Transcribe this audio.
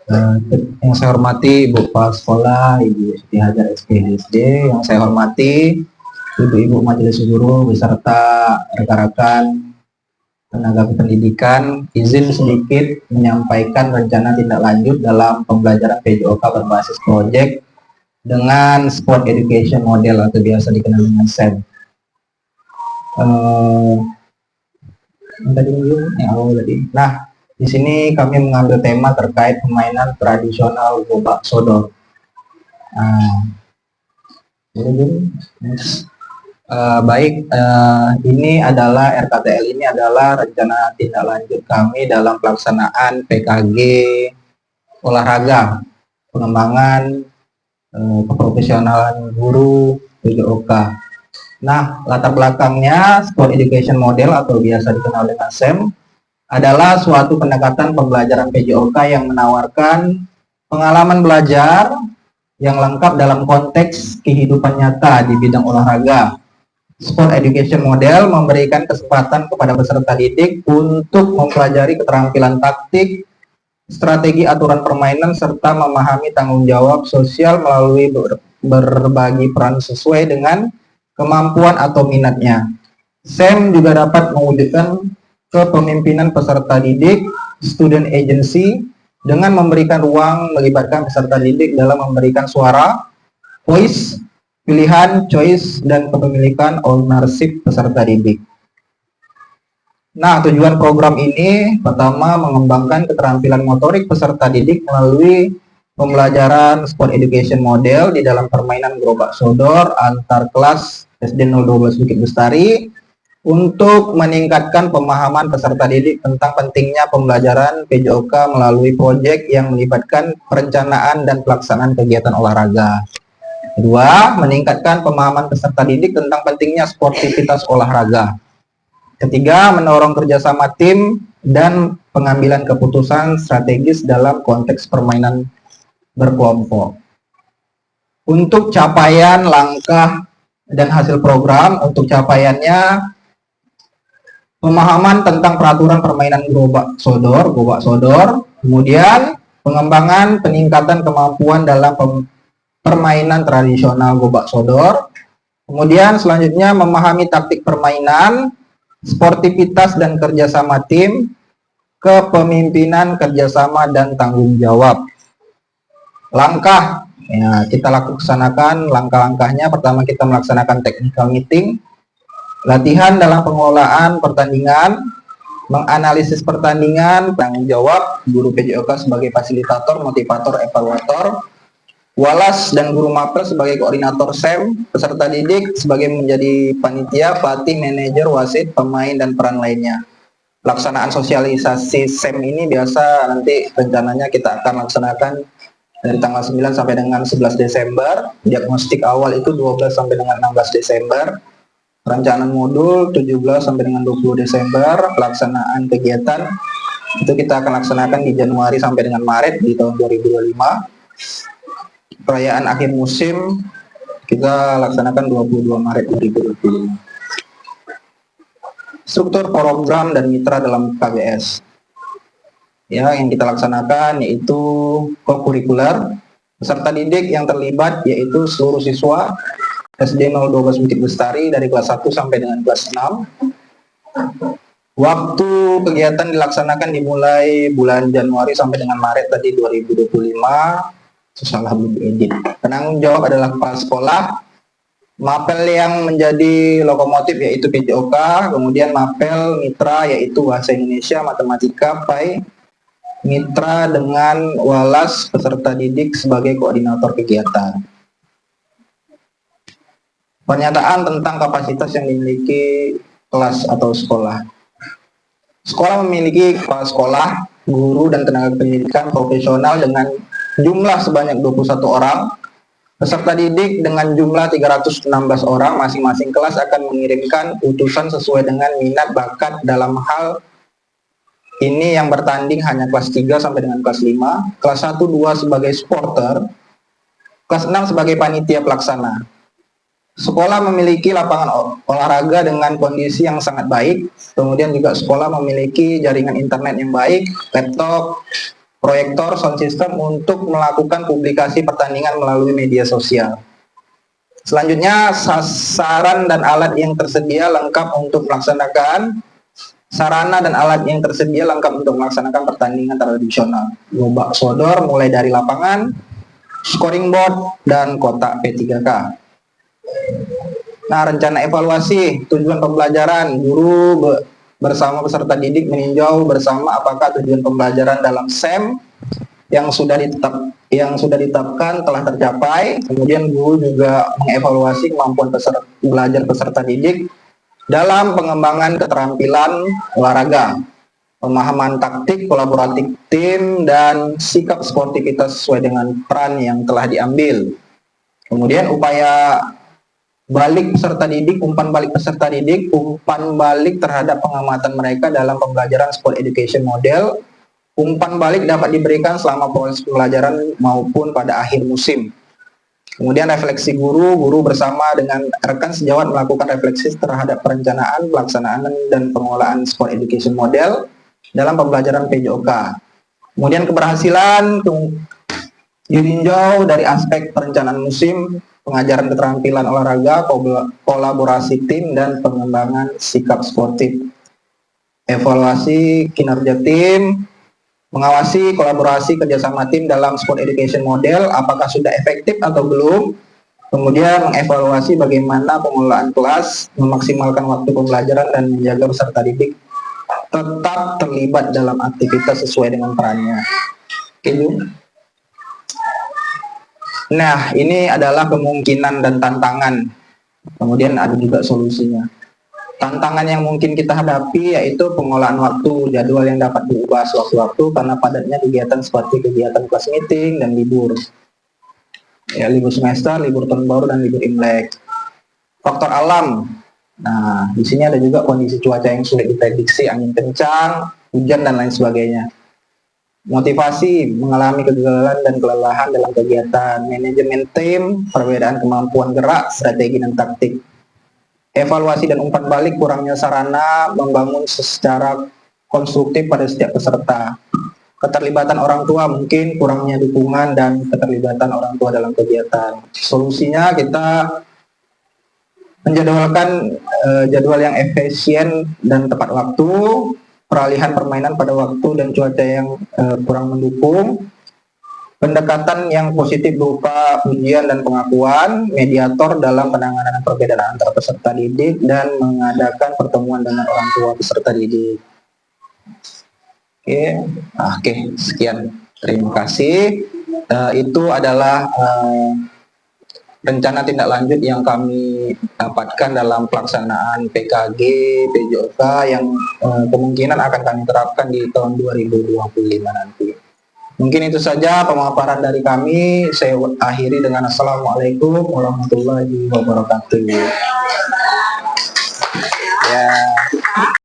Yang saya hormati Ibu Kepala Sekolah, Ibu Siti Hajar SPDSD, yang saya hormati Ibu-Ibu Majelis Guru beserta rekan-rekan tenaga pendidikan, izin sedikit menyampaikan rencana tindak lanjut dalam pembelajaran PJOK berbasis proyek dengan Sport Education Model atau biasa dikenal dengan SEM. Nah, di sini kami mengambil tema terkait permainan tradisional Gobak Sodor. Ini adalah RKTL, ini adalah rencana tindak lanjut kami dalam pelaksanaan PKG olahraga, pengembangan keprofesionalan guru PJOK. Nah, latar belakangnya Sport Education Model atau biasa dikenal dengan SEM adalah suatu pendekatan pembelajaran PJOK yang menawarkan pengalaman belajar yang lengkap dalam konteks kehidupan nyata di bidang olahraga. Sport Education Model memberikan kesempatan kepada peserta didik untuk mempelajari keterampilan taktik, strategi aturan permainan, serta memahami tanggung jawab sosial melalui berbagi peran sesuai dengan kemampuan atau minatnya. SEM juga dapat mewujudkan kepemimpinan peserta didik, student agency, dengan memberikan ruang melibatkan peserta didik dalam memberikan suara, voice, pilihan, choice, dan kepemilikan ownership peserta didik. Nah, tujuan program ini pertama mengembangkan keterampilan motorik peserta didik melalui pembelajaran Sport Education Model di dalam permainan gerobak sodor antar kelas SD 012 Bukit Bestari untuk meningkatkan pemahaman peserta didik tentang pentingnya pembelajaran PJOK melalui proyek yang melibatkan perencanaan dan pelaksanaan kegiatan olahraga. Kedua, meningkatkan pemahaman peserta didik tentang pentingnya sportivitas olahraga. Ketiga, mendorong kerjasama tim dan pengambilan keputusan strategis dalam konteks permainan berkelompok. Untuk capaian, langkah, dan hasil program, untuk capaiannya, pemahaman tentang peraturan permainan gerobak sodor, kemudian pengembangan peningkatan kemampuan dalam permainan tradisional gobak sodor, kemudian selanjutnya memahami taktik permainan, sportivitas dan kerjasama tim, kepemimpinan, kerjasama, dan tanggung jawab. Langkah, ya, kita laksanakan langkah-langkahnya. Pertama, kita melaksanakan technical meeting, latihan dalam pengelolaan pertandingan, menganalisis pertandingan, tanggung jawab guru PJOK sebagai fasilitator, motivator, evaluator, Walas dan guru mapel sebagai koordinator SEM, peserta didik sebagai menjadi panitia, pelatih, manajer, wasit, pemain, dan peran lainnya. Pelaksanaan sosialisasi SEM ini biasa nanti rencananya kita akan laksanakan dari tanggal 9 sampai dengan 11 Desember, diagnostik awal itu 12 sampai dengan 16 Desember, perencanaan modul 17 sampai dengan 20 Desember, pelaksanaan kegiatan itu kita akan laksanakan di Januari sampai dengan Maret di tahun 2025. Perayaan akhir musim kita laksanakan 22 Maret 2025. Struktur program dan mitra dalam KBS. Ya, yang kita laksanakan yaitu kokurikuler. Peserta didik yang terlibat yaitu seluruh siswa SD 012 Bukit Bestari dari kelas 1 sampai dengan kelas 6. Waktu kegiatan dilaksanakan dimulai bulan Januari sampai dengan Maret tadi 2025. Salah edit. Penanggung jawab adalah kepala sekolah. Mapel yang menjadi lokomotif yaitu PJOK, kemudian mapel mitra yaitu bahasa Indonesia, matematika, PAI, mitra dengan Walas peserta didik sebagai koordinator kegiatan. Pernyataan tentang kapasitas yang dimiliki kelas atau sekolah. Sekolah memiliki kepala sekolah, guru, dan tenaga pendidikan profesional dengan jumlah sebanyak 21 orang, peserta didik dengan jumlah 316 orang, masing-masing kelas akan mengirimkan utusan sesuai dengan minat bakat dalam hal ini yang bertanding hanya kelas 3 sampai dengan kelas 5, kelas 1, 2 sebagai supporter, kelas 6 sebagai panitia pelaksana. Sekolah memiliki lapangan olahraga dengan kondisi yang sangat baik, kemudian juga sekolah memiliki jaringan internet yang baik, laptop, proyektor, sound system untuk melakukan publikasi pertandingan melalui media sosial. Selanjutnya, sasaran dan alat yang tersedia lengkap untuk melaksanakan sarana dan alat yang tersedia lengkap untuk melaksanakan pertandingan tradisional. Lobak sodor mulai dari lapangan, scoring board, dan kotak P3K. Nah, rencana evaluasi tujuan pembelajaran, guru bersama peserta didik meninjau bersama apakah tujuan pembelajaran dalam SEM yang sudah ditetapkan telah tercapai. Kemudian guru juga mengevaluasi kemampuan belajar peserta didik dalam pengembangan keterampilan olahraga, pemahaman taktik, kolaboratif tim, dan sikap sportivitas sesuai dengan peran yang telah diambil. Kemudian upaya balik peserta didik, umpan balik peserta didik, umpan balik terhadap pengamatan mereka dalam pembelajaran sport education model. Umpan balik dapat diberikan selama proses pembelajaran maupun pada akhir musim. Kemudian refleksi guru bersama dengan rekan sejawat melakukan refleksi terhadap perencanaan, pelaksanaan, dan pengelolaan sport education model dalam pembelajaran PJOK. Kemudian keberhasilan ditinjau dari aspek perencanaan musim, pengajaran keterampilan olahraga, kolaborasi tim, dan pengembangan sikap sportif. Evaluasi kinerja tim, mengawasi kolaborasi kerjasama tim dalam sport education model, apakah sudah efektif atau belum. Kemudian mengevaluasi bagaimana pengelolaan kelas, memaksimalkan waktu pembelajaran, dan menjaga peserta didik tetap terlibat dalam aktivitas sesuai dengan perannya. Oke, nah, ini adalah kemungkinan dan tantangan. Kemudian ada juga solusinya. Tantangan yang mungkin kita hadapi yaitu pengolahan waktu, jadwal yang dapat diubah sewaktu-waktu karena padatnya kegiatan seperti kegiatan kelas meeting dan libur. Ya, libur semester, libur tahun baru, dan libur Imlek. Faktor alam. Nah, di sini ada juga kondisi cuaca yang sulit diprediksi, angin kencang, hujan, dan lain sebagainya. Motivasi, mengalami kegagalan dan kelelahan dalam kegiatan, manajemen tim, perbedaan kemampuan gerak, strategi, dan taktik. Evaluasi dan umpan balik, kurangnya sarana, membangun secara konstruktif pada setiap peserta. Keterlibatan orang tua, mungkin kurangnya dukungan dan keterlibatan orang tua dalam kegiatan. Solusinya kita menjadwalkan jadwal yang efisien dan tepat waktu, peralihan permainan pada waktu dan cuaca yang kurang mendukung, pendekatan yang positif berupa ujian dan pengakuan, mediator dalam penanganan perbedaan antar peserta didik, dan mengadakan pertemuan dengan orang tua peserta didik. Oke, sekian. Terima kasih. Itu adalah rencana tindak lanjut yang kami dapatkan dalam pelaksanaan PKG PJOK yang kemungkinan akan kami terapkan di tahun 2025 nanti. Mungkin itu saja pemaparan dari kami. Saya akhiri dengan Assalamualaikum warahmatullahi wabarakatuh. Ya.